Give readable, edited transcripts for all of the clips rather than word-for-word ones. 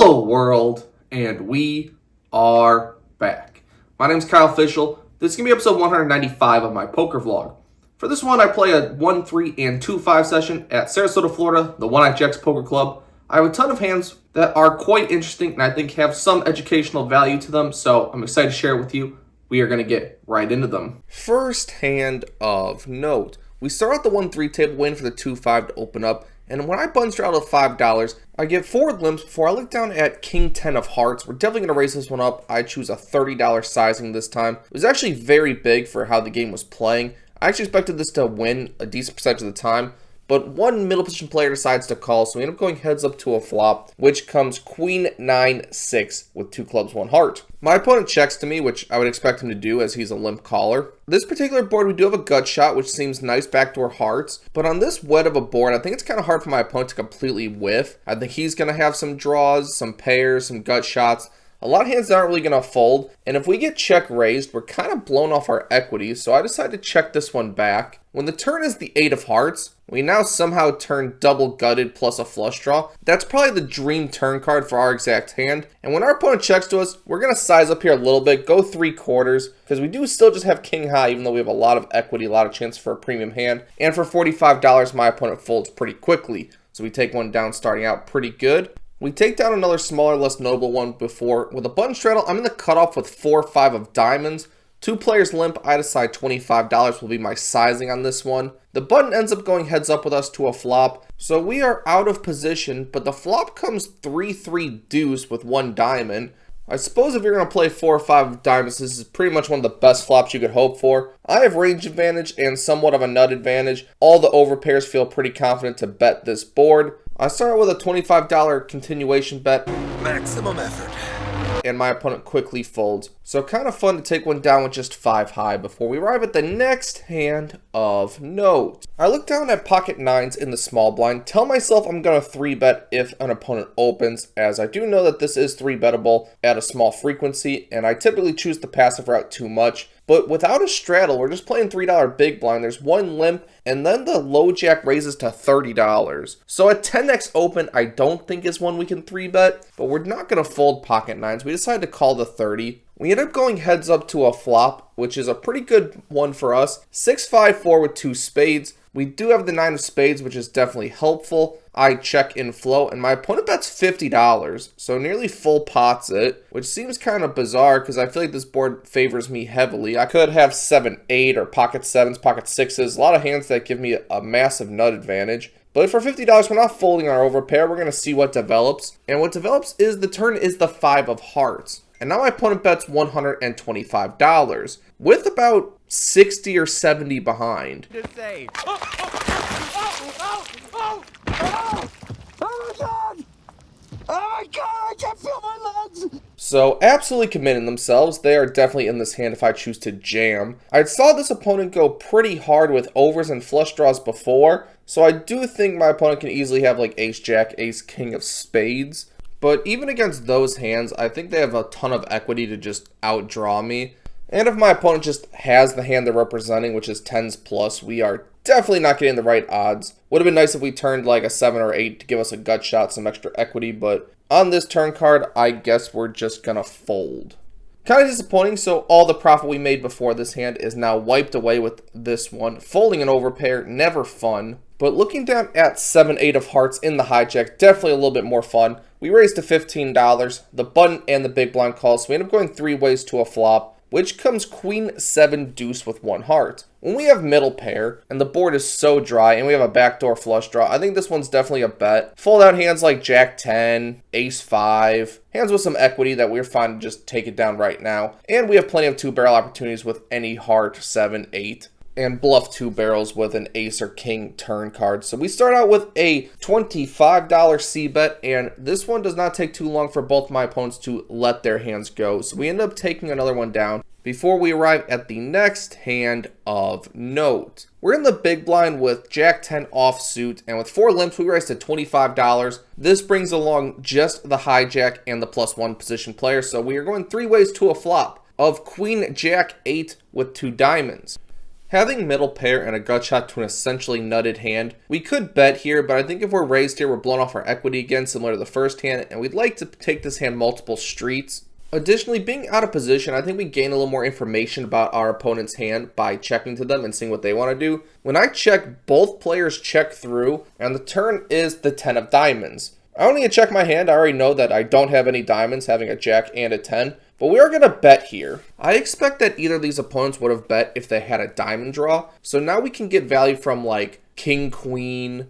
Hello world, and we are back. My name is Kyle Fischl. This is going to be episode 195 of my poker vlog. For this one, I play a 1-3 and 2-5 session at Sarasota, Florida, the One Eye Jacks Poker Club. I have a ton of hands that are quite interesting and I think have some educational value to them, so I'm excited to share it with you. We are going to get right into them. First hand of note. We start out the 1-3 table, waiting for the 2-5 to open up. And when I bunch out of $5, I get forward limps before I look down at King 10 of hearts. We're definitely going to raise this one up. I choose a $30 sizing this time. It was actually very big for how the game was playing. I actually expected this to win a decent percentage of the time, but one middle position player decides to call, so we end up going heads up to a flop, which comes Queen 9-6 with 2 clubs, 1 heart. My opponent checks to me, which I would expect him to do as he's a limp caller. This particular board, we do have a gut shot, which seems nice backdoor hearts, but on this wet of a board, I think it's kind of hard for my opponent to completely whiff. I think he's going to have some draws, some pairs, some gut shots. A lot of hands that aren't really going to fold, and if we get check raised, we're kind of blown off our equity, so I decided to check this one back. When the turn is the 8 of hearts, we now somehow turn double gutted plus a flush draw. That's probably the dream turn card for our exact hand, and when our opponent checks to us, we're going to size up here a little bit, go 3/4, because we do still just have king high, even though we have a lot of equity, a lot of chance for a premium hand, and for $45, my opponent folds pretty quickly, so we take one down starting out pretty good. We take down another smaller, less notable one before. With a button straddle, I'm in the cutoff with 4-5 of diamonds. 2 players limp, I decide $25 will be my sizing on this one. The button ends up going heads up with us to a flop, so we are out of position, but the flop comes 3-3 deuce with 1 diamond. I suppose if you're going to play 4 or 5 of diamonds, this is pretty much one of the best flops you could hope for. I have range advantage and somewhat of a nut advantage. All the overpairs feel pretty confident to bet this board. I start with a $25 continuation bet. Maximum effort. And my opponent quickly folds. So kind of fun to take one down with just 5 high before we arrive at the next hand of note. I look down at pocket 9s in the small blind, tell myself I'm going to 3-bet if an opponent opens, as I do know that this is 3-bettable at a small frequency, and I typically choose the passive route too much. But without a straddle, we're just playing $3 big blind. There's 1 limp, and then the low jack raises to $30. So a 10x open, I don't think is one we can 3-bet, but we're not going to fold pocket 9s. We decided to call the 30. We end up going heads up to a flop, which is a pretty good one for us. 6-5-4 with 2 spades. We do have the 9 of spades, which is definitely helpful. I check in flow, and my opponent bets $50, so nearly full pots it, which seems kind of bizarre because I feel like this board favors me heavily. I could have 7-8 or pocket 7s, pocket 6s, a lot of hands that give me a massive nut advantage. But for $50, we're not folding our overpair. We're going to see what develops, and what develops is the turn is the 5 of hearts. And now my opponent bets $125 with about 60 or 70 behind. Oh my god, I can't feel my legs! So absolutely committing themselves. They are definitely in this hand if I choose to jam. I saw this opponent go pretty hard with overs and flush draws before, so I do think my opponent can easily have like ace jack, ace king of spades. But even against those hands, I think they have a ton of equity to just outdraw me. And if my opponent just has the hand they're representing, which is 10s plus, we are definitely not getting the right odds. Would have been nice if we turned like a 7 or 8 to give us a gut shot, some extra equity, but on this turn card, I guess we're just gonna fold. Kind of disappointing, so all the profit we made before this hand is now wiped away with this one. Folding an overpair, never fun. But looking down at 7-8 of hearts in the hijack, definitely a little bit more fun. We raised to $15. The button and the big blind calls, so we end up going 3 ways to a flop, which comes Queen 7 deuce with 1 heart. When we have middle pair, and the board is so dry, and we have a backdoor flush draw, I think this one's definitely a bet. Fold out hands like Jack 10, Ace 5, hands with some equity that we're fine to just take it down right now. And we have plenty of 2-barrel opportunities with any heart, 7, 8. And bluff 2 barrels with an ace or king turn card. So we start out with a $25 C-bet, and this one does not take too long for both my opponents to let their hands go. So we end up taking another one down before we arrive at the next hand of note. We're in the big blind with Jack 10 offsuit, and with 4 limps, we raise to $25. This brings along just the hijack and the +1 position player, so we are going 3 ways to a flop of Queen Jack 8 with 2 diamonds. Having middle pair and a gut shot to an essentially nutted hand, we could bet here, but I think if we're raised here, we're blowing off our equity again, similar to the first hand, and we'd like to take this hand multiple streets. Additionally, being out of position, I think we gain a little more information about our opponent's hand by checking to them and seeing what they want to do. When I check, both players check through, and the turn is the 10 of diamonds. I don't need to check my hand. I already know that I don't have any diamonds, having a jack and a 10. But we are going to bet here. I expect that either of these opponents would have bet if they had a diamond draw. So now we can get value from like king, queen,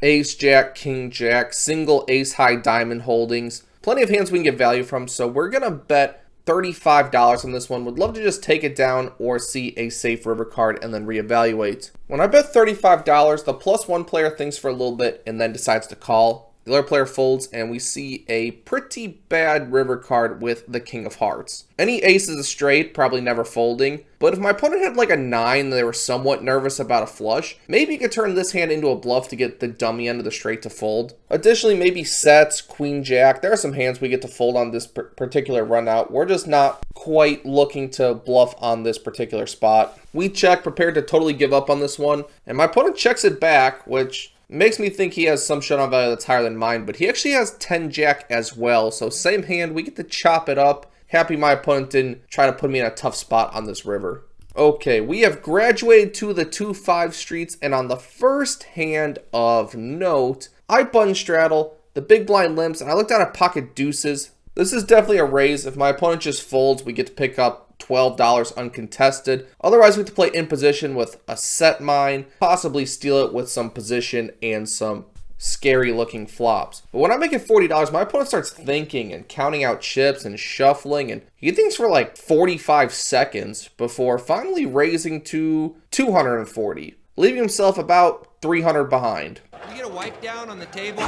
ace, jack, king, jack, single ace high diamond holdings. Plenty of hands we can get value from. So we're going to bet $35 on this one. Would love to just take it down or see a safe river card and then reevaluate. When I bet $35, the +1 player thinks for a little bit and then decides to call. The other player folds, and we see a pretty bad river card with the King of Hearts. Any ace is a straight, probably never folding. But if my opponent had like a 9 and they were somewhat nervous about a flush, maybe you could turn this hand into a bluff to get the dummy end of the straight to fold. Additionally, maybe sets, queen, jack. There are some hands we get to fold on this particular run out. We're just not quite looking to bluff on this particular spot. We check, prepared to totally give up on this one. And my opponent checks it back, which makes me think he has some showdown value that's higher than mine, but he actually has 10 jack as well. So same hand, we get to chop it up. Happy my opponent didn't try to put me in a tough spot on this river. Okay, we have graduated to the 2-5 streets, and on the first hand of note, I button straddle, the big blind limps, and I looked down at pocket deuces. This is definitely a raise. If my opponent just folds, we get to pick up $12 uncontested. Otherwise, we have to play in position with a set mine, possibly steal it with some position and some scary looking flops. But when I make it $40, my opponent starts thinking and counting out chips and shuffling, and he thinks for like 45 seconds before finally raising to 240, leaving himself about 300 behind. You get a wipe down on the table.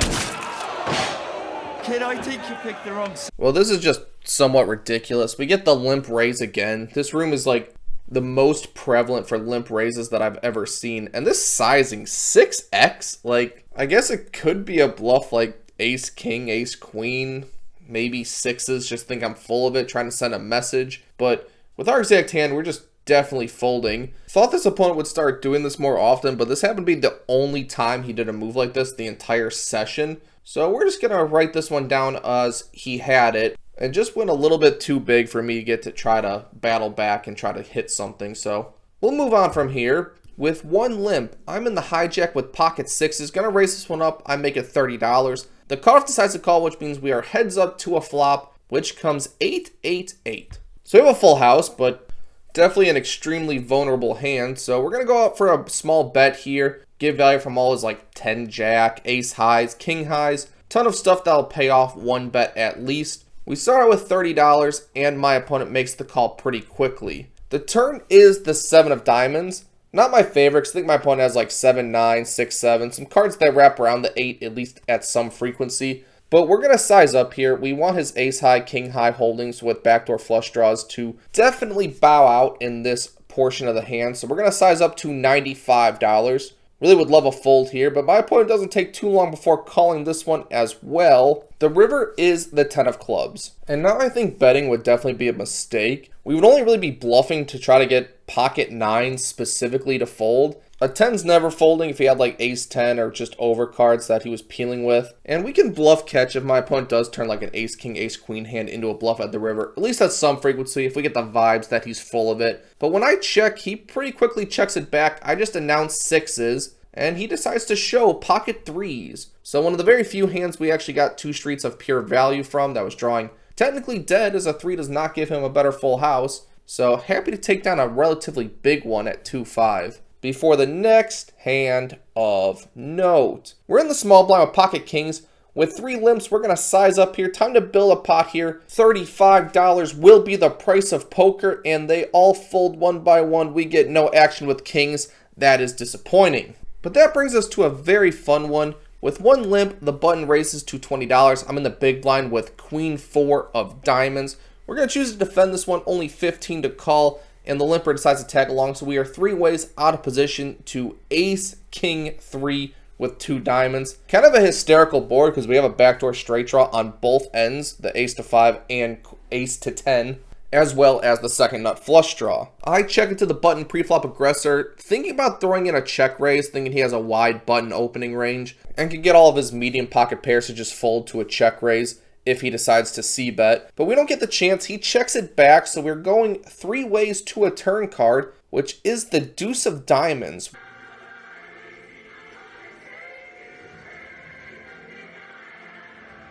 Kid, I think you picked the wrong side. Well, this is just somewhat ridiculous. We get the limp raise again. This room is like the most prevalent for limp raises that I've ever seen. And this sizing, 6x? Like, I guess it could be a bluff like ace, king, ace, queen. Maybe sixes, just think I'm full of it, trying to send a message. But with our exact hand, we're just definitely folding. Thought this opponent would start doing this more often, but this happened to be the only time he did a move like this the entire session. So we're just going to write this one down as he had it, and just went a little bit too big for me to get to try to battle back and try to hit something. So we'll move on from here. With one limp, I'm in the hijack with pocket sixes. Going to raise this one up. I make it $30. The cutoff decides to call, which means we are heads up to a flop, which comes 8-8-8. So we have a full house, but definitely an extremely vulnerable hand. So we're going to go out for a small bet here. Give value from all his like 10 jack, ace highs, king highs. Ton of stuff that'll pay off one bet at least. We start out with $30, and my opponent makes the call pretty quickly. The turn is the 7 of diamonds. Not my favorite, because I think my opponent has like 7, 9, 6, 7. Some cards that wrap around the 8, at least at some frequency. But we're going to size up here. We want his ace high, king high holdings with backdoor flush draws to definitely bow out in this portion of the hand. So we're going to size up to $95. Really would love a fold here, but my opponent doesn't take too long before calling this one as well. The river is the 10 of clubs. And now I think betting would definitely be a mistake. We would only really be bluffing to try to get pocket 9 specifically to fold. A 10's never folding if he had like ace 10 or just overcards that he was peeling with. And we can bluff catch if my opponent does turn like an ace king, ace queen hand into a bluff at the river. At least at some frequency if we get the vibes that he's full of it. But when I check, he pretty quickly checks it back. I just announced sixes, and he decides to show pocket threes. So one of the very few hands we actually got 2 streets of pure value from that was drawing technically dead, as a 3 does not give him a better full house. So happy to take down a relatively big one at 2-5. Before the next hand of note, we're in the small blind with pocket kings. With 3 limps, we're going to size up here. Time to build a pot here. $35 will be the price of poker, and they all fold one by one. We get no action with kings. That is disappointing. But that brings us to a very fun one. With 1 limp, the button raises to $20. I'm in the big blind with queen 4 of diamonds. We're going to choose to defend this one, only 15 to call, and the limper decides to tag along. So we are 3 ways out of position to ace king 3 with 2 diamonds. Kind of a hysterical board because we have a backdoor straight draw on both ends, the ace to 5 and ace to 10. as well as the second nut flush draw. I check into the button pre-flop aggressor, thinking about throwing in a check raise, thinking he has a wide button opening range, and can get all of his medium pocket pairs to just fold to a check raise if he decides to c-bet. But we don't get the chance. He checks it back, so we're going 3 ways to a turn card, which is the deuce of diamonds.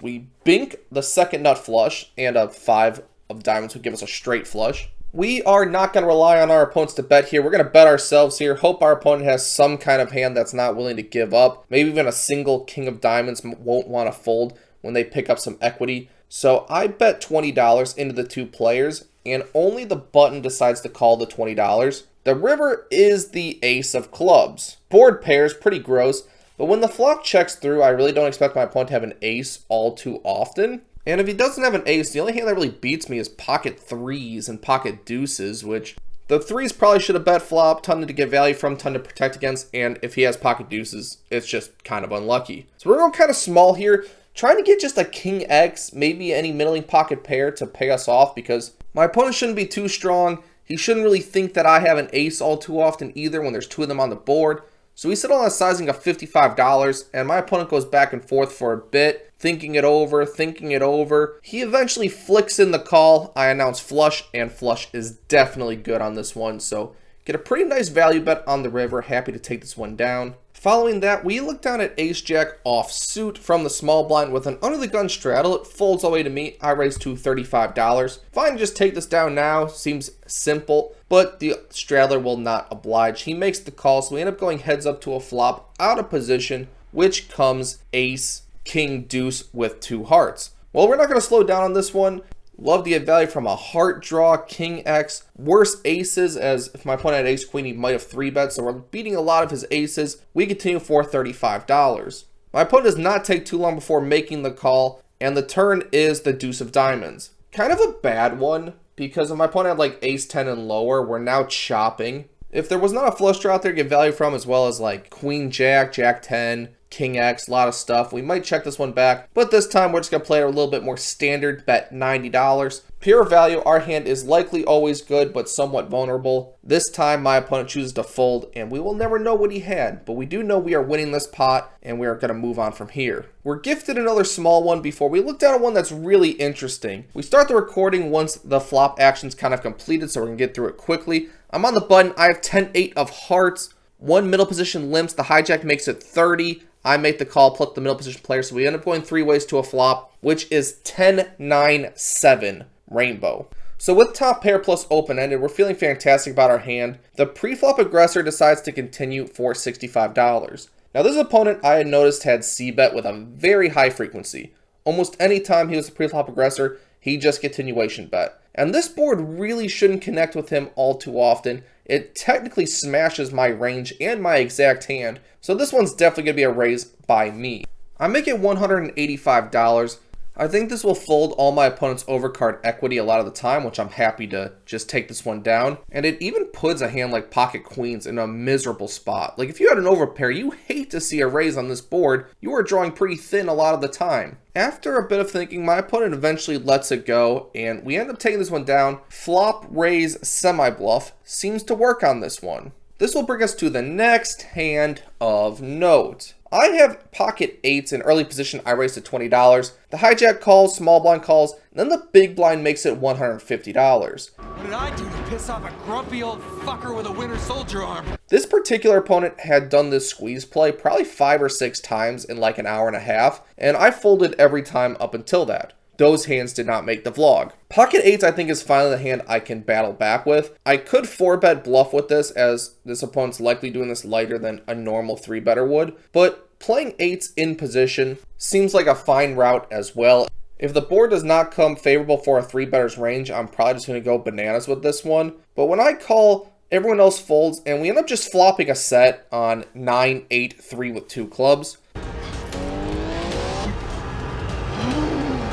We bink the second nut flush, and a 5 of diamonds would give us a straight flush. We are not going to rely on our opponents to bet here. We're going to bet ourselves here. Hope our opponent has some kind of hand that's not willing to give up. Maybe even a single king of diamonds won't want to fold when they pick up some equity. So I bet $20 into the 2 players, and only the button decides to call the $20. The river is the ace of clubs. Board pairs, pretty gross, but when the flop checks through, I really don't expect my opponent to have an ace all too often. And if he doesn't have an ace, the only hand that really beats me is pocket 3s and pocket deuces, which the 3s probably should have bet flop, ton to get value from, ton to protect against, and if he has pocket deuces, it's just kind of unlucky. So we're going kind of small here, trying to get just a king X, maybe any middling pocket pair to pay us off, because my opponent shouldn't be too strong. He shouldn't really think that I have an ace all too often either when there's 2 of them on the board. So we settle on a sizing of $55, and my opponent goes back and forth for a bit, thinking it over, thinking it over. He eventually flicks in the call. I announce flush, and flush is definitely good on this one. So get a pretty nice value bet on the river. Happy to take this one down. Following that, we look down at ace-jack offsuit from the small blind with an under-the-gun straddle. It folds all the way to me. I raise to $35. Fine, just take this down now. Seems simple, but the straddler will not oblige. He makes the call, so we end up going heads up to a flop out of position, which comes ace, king, deuce with 2 hearts. Well, we're not going to slow down on this one. Love to get value from a heart draw, king X, worse aces, as if my opponent had ace queen, he might have 3 bets, so we're beating a lot of his aces. We continue for $35. My opponent does not take too long before making the call, and the turn is the deuce of diamonds. Kind of a bad one, because if my opponent had like ace 10 and lower, we're now chopping. If there was not a flush draw out there to get value from, as well as like queen jack, jack 10, king X, a lot of stuff, we might check this one back, but this time we're just going to play it a little bit more standard, bet $90. Pure value, our hand is likely always good, but somewhat vulnerable. This time my opponent chooses to fold, and we will never know what he had, but we do know we are winning this pot, and we are going to move on from here. We're gifted another small one before we look down at one that's really interesting. We start the recording once the flop action's kind of completed, so we're going to get through it quickly. I'm on the button. I have 10-8 of hearts. 1 middle position limps. The hijack makes it 30. I make the call, pluck the middle position player, so we end up going 3 ways to a flop, which is 10-9-7 rainbow. So with top pair plus open-ended, we're feeling fantastic about our hand. The pre-flop aggressor decides to continue for $65. Now this opponent I had noticed had c-bet with a very high frequency. Almost any time he was a pre-flop aggressor, he just continuation bet. And this board really shouldn't connect with him all too often. It technically smashes my range and my exact hand, so this one's definitely going to be a raise by me. I make it $185. I think this will fold all my opponent's overcard equity a lot of the time, which I'm happy to just take this one down. And it even puts a hand like pocket queens in a miserable spot. Like if you had an overpair, you hate to see a raise on this board. You are drawing pretty thin a lot of the time. After a bit of thinking, my opponent eventually lets it go, and we end up taking this one down. Flop, raise, semi-bluff seems to work on this one. This will bring us to the next hand of note. I have pocket 8s in early position. I raise to $20. The hijack calls, small blind calls, and then the big blind makes it $150. What did I do to piss off a grumpy old fucker with a Winter Soldier arm? This particular opponent had done this squeeze play probably 5 or 6 times in like an hour and a half, and I folded every time up until that. Those hands did not make the vlog. Pocket 8s I think is finally the hand I can battle back with. I could 4-bet bluff with this, as this opponent's likely doing this lighter than a normal 3-better would, but playing 8s in position seems like a fine route as well. If the board does not come favorable for a 3-better's range, I'm probably just going to go bananas with this one. But when I call, everyone else folds, and we end up just flopping a set on 9-8-3 with 2 clubs.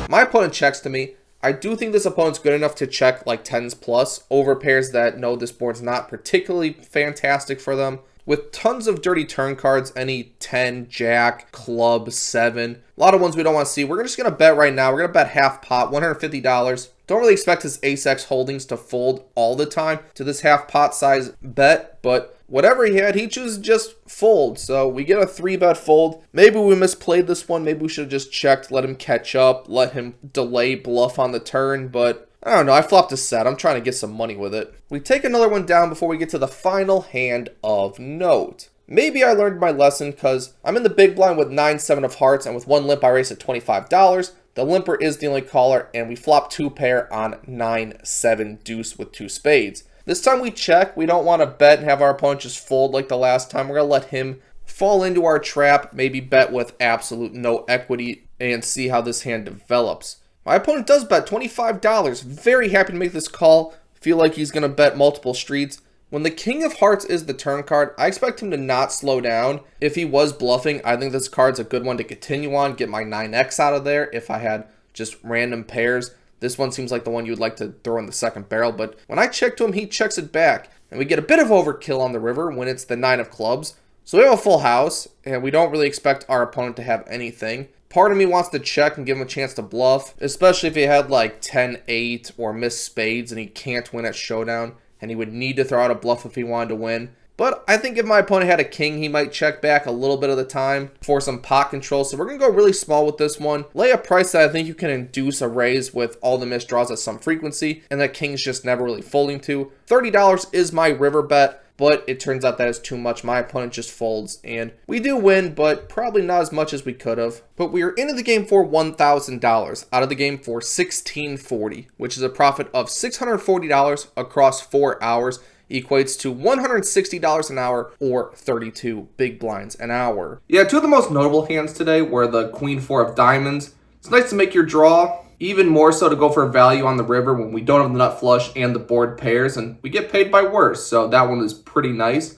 My opponent checks to me. I do think this opponent's good enough to check like 10s plus over pairs that know this board's not particularly fantastic for them. With tons of dirty turn cards, any 10, jack, club, 7, a lot of ones we don't want to see. We're just going to bet right now. We're going to bet half pot, $150 Don't really expect his ace-x holdings to fold all the time to this half pot size bet, but whatever he had, he chose just fold. So we get a 3-bet fold. Maybe we misplayed this one. Maybe we should have just checked, let him catch up, let him delay bluff on the turn, but I don't know. I flopped a set. I'm trying to get some money with it. We take another one down before we get to the final hand of note. Maybe I learned my lesson because I'm in the big blind with 9-7 of hearts, and with one limp I race at $25. The limper is the only caller, and we flop 2 pair on 9-7 deuce with 2 spades. This time we check. We don't want to bet and have our opponent just fold like the last time. We're going to let him fall into our trap, maybe bet with absolute no equity, and see how this hand develops. My opponent does bet $25. Very happy to make this call. Feel like he's going to bet multiple streets. When the king of hearts is the turn card, I expect him to not slow down. If he was bluffing, I think this card's a good one to continue on, get my 9x out of there if I had just random pairs. This one seems like the one you would like to throw in the second barrel, but when I check to him, he checks it back. And we get a bit of overkill on the river when it's the 9 of clubs. So we have a full house, and we don't really expect our opponent to have anything. Part of me wants to check and give him a chance to bluff, especially if he had like 10-8 or missed spades and he can't win at showdown, and he would need to throw out a bluff if he wanted to win. But I think if my opponent had a king, he might check back a little bit of the time for some pot control. So we're going to go really small with this one. Lay a price that I think you can induce a raise with all the missed draws at some frequency, and that king's just never really folding to. $30 is my river bet, but it turns out that is too much. My opponent just folds, and we do win, but probably not as much as we could have. But we are into the game for $1,000, out of the game for $1,640, which is a profit of $640 across 4 hours. Equates to $160 an hour or 32 big blinds an hour. Yeah, two of the most notable hands today were the Queen 4 of diamonds. It's nice to make your draw, even more so to go for value on the river when we don't have the nut flush and the board pairs, and we get paid by worse, so that one is pretty nice.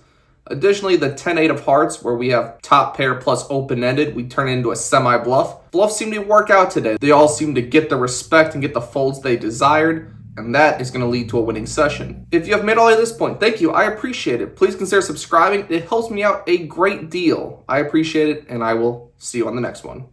Additionally, the 10-8 of hearts, where we have top pair plus open-ended, we turn into a semi-bluff. Bluffs seem to work out today. They all seem to get the respect and get the folds they desired, and that is going to lead to a winning session. If you have made all the way to this point, thank you. I appreciate it. Please consider subscribing. It helps me out a great deal. I appreciate it, and I will see you on the next one.